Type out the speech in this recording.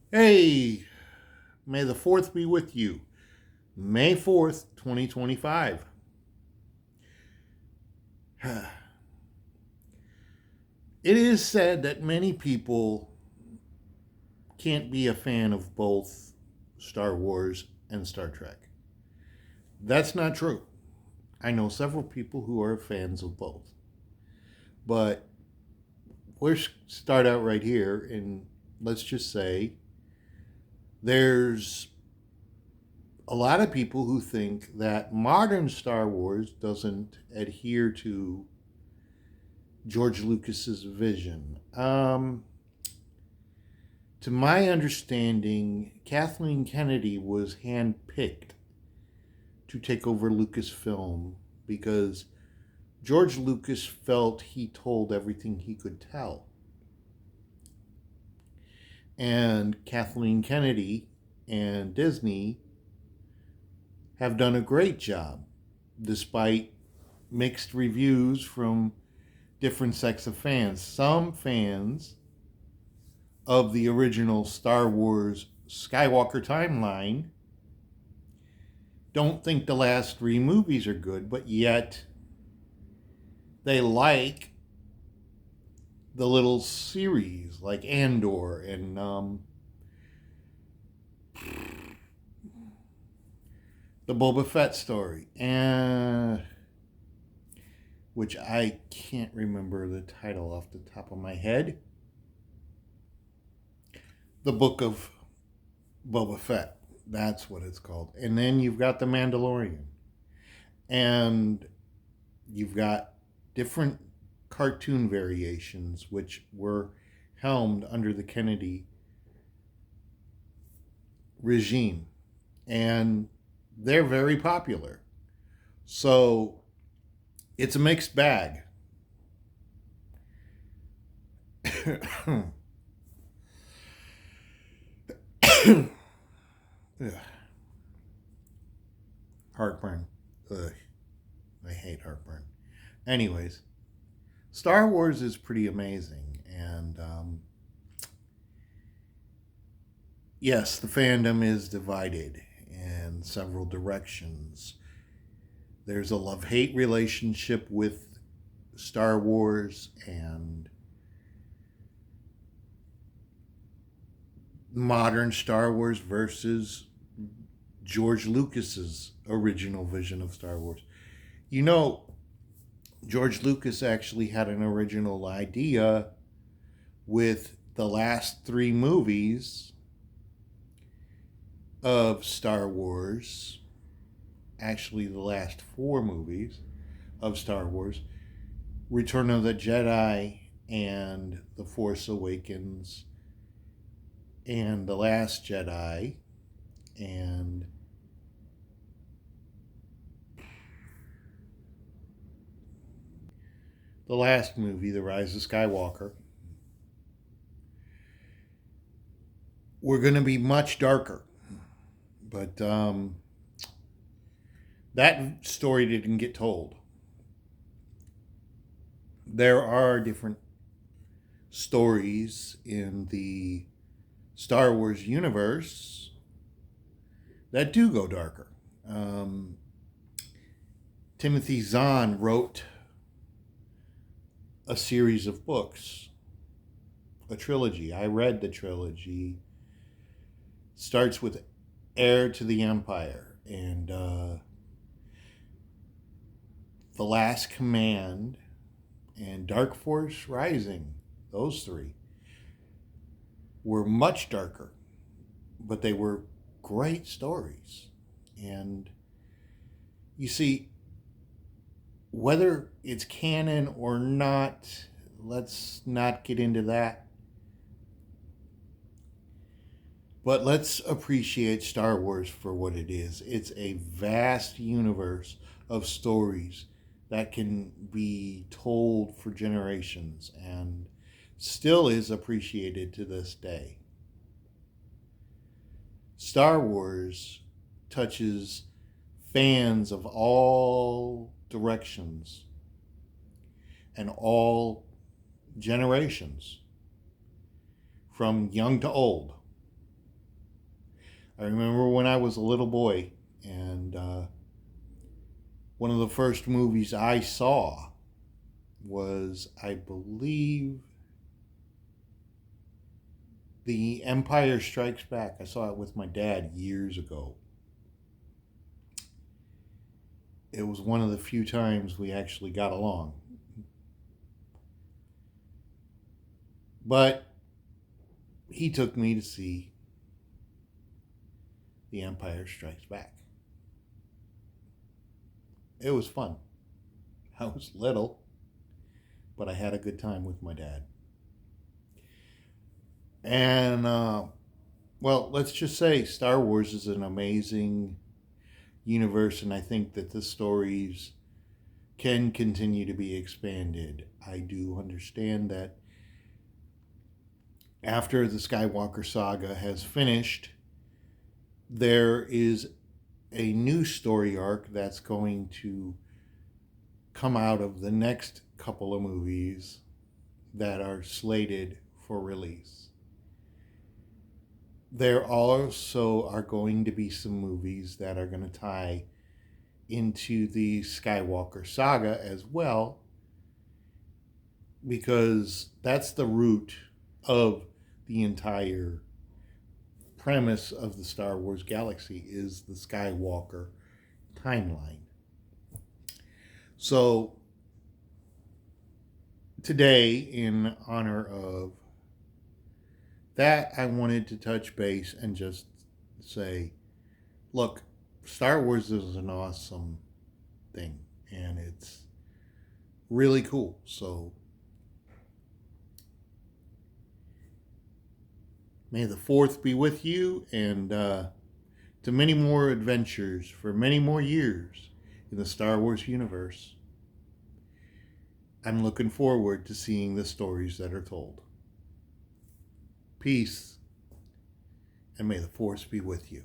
Hey, may the 4th be with you. May 4th, 2025. It is said that many people can't be a fan of both Star Wars and Star Trek. That's not true. I know several people who are fans of both. But let's start out right here and let's just say there's a lot of people who think that modern Star Wars doesn't adhere to George Lucas's vision. To my understanding, Kathleen Kennedy was handpicked to take over Lucasfilm because George Lucas felt he told everything he could tell. And Kathleen Kennedy and Disney have done a great job, despite mixed reviews from different sects of fans. Some fans of the original Star Wars Skywalker timeline don't think the last three movies are good, but yet they like the little series like Andor and the Boba Fett story, and which I can't remember the title off the top of my head. The Book of Boba Fett. That's what it's called. And then you've got The Mandalorian. And you've got different cartoon variations which were helmed under the Kennedy regime. And they're very popular. So it's a mixed bag. Heartburn. Ugh, I hate heartburn. Anyways, Star Wars is pretty amazing. And yes, the fandom is divided in several directions. There's a love hate relationship with Star Wars and modern Star Wars versus George Lucas's original vision of Star Wars. You know, George Lucas actually had an original idea with the last three movies of Star Wars, actually, the last four movies of Star Wars: Return of the Jedi and The Force Awakens and The Last Jedi and the last movie, The Rise of Skywalker. Were going to be much darker. But that story didn't get told. There are different stories in the Star Wars universe that do go darker. Um, Timothy Zahn wrote a series of books, a trilogy. I read the trilogy. Starts with Heir to the Empire and The Last Command and Dark Force Rising. Those three were much darker, but they were great stories. And you see, whether it's canon or not, let's not get into that. But let's appreciate Star Wars for what it is. It's a vast universe of stories that can be told for generations and still is appreciated to this day. Star Wars touches fans of all directions and all generations, from young to old. I remember when I was a little boy, and one of the first movies I saw was, I believe, The Empire Strikes Back. I saw it with my dad years ago. It was one of the few times we actually got along. But he took me to see The Empire Strikes Back. It was fun. I was little, but I had a good time with my dad. And, well, let's just say Star Wars is an amazing universe, and I think that the stories can continue to be expanded. I do understand that after the Skywalker saga has finished, there is a new story arc that's going to come out of the next couple of movies that are slated for release. There also are going to be some movies that are going to tie into the Skywalker saga as well, because that's the root of the entire premise of the Star Wars galaxy, is the Skywalker timeline. So today, in honor of that, I wanted to touch base and just say, look, Star Wars is an awesome thing, and it's really cool. So may the fourth be with you, and to many more adventures for many more years in the Star Wars universe. I'm looking forward to seeing the stories that are told. Peace, and may the Force be with you.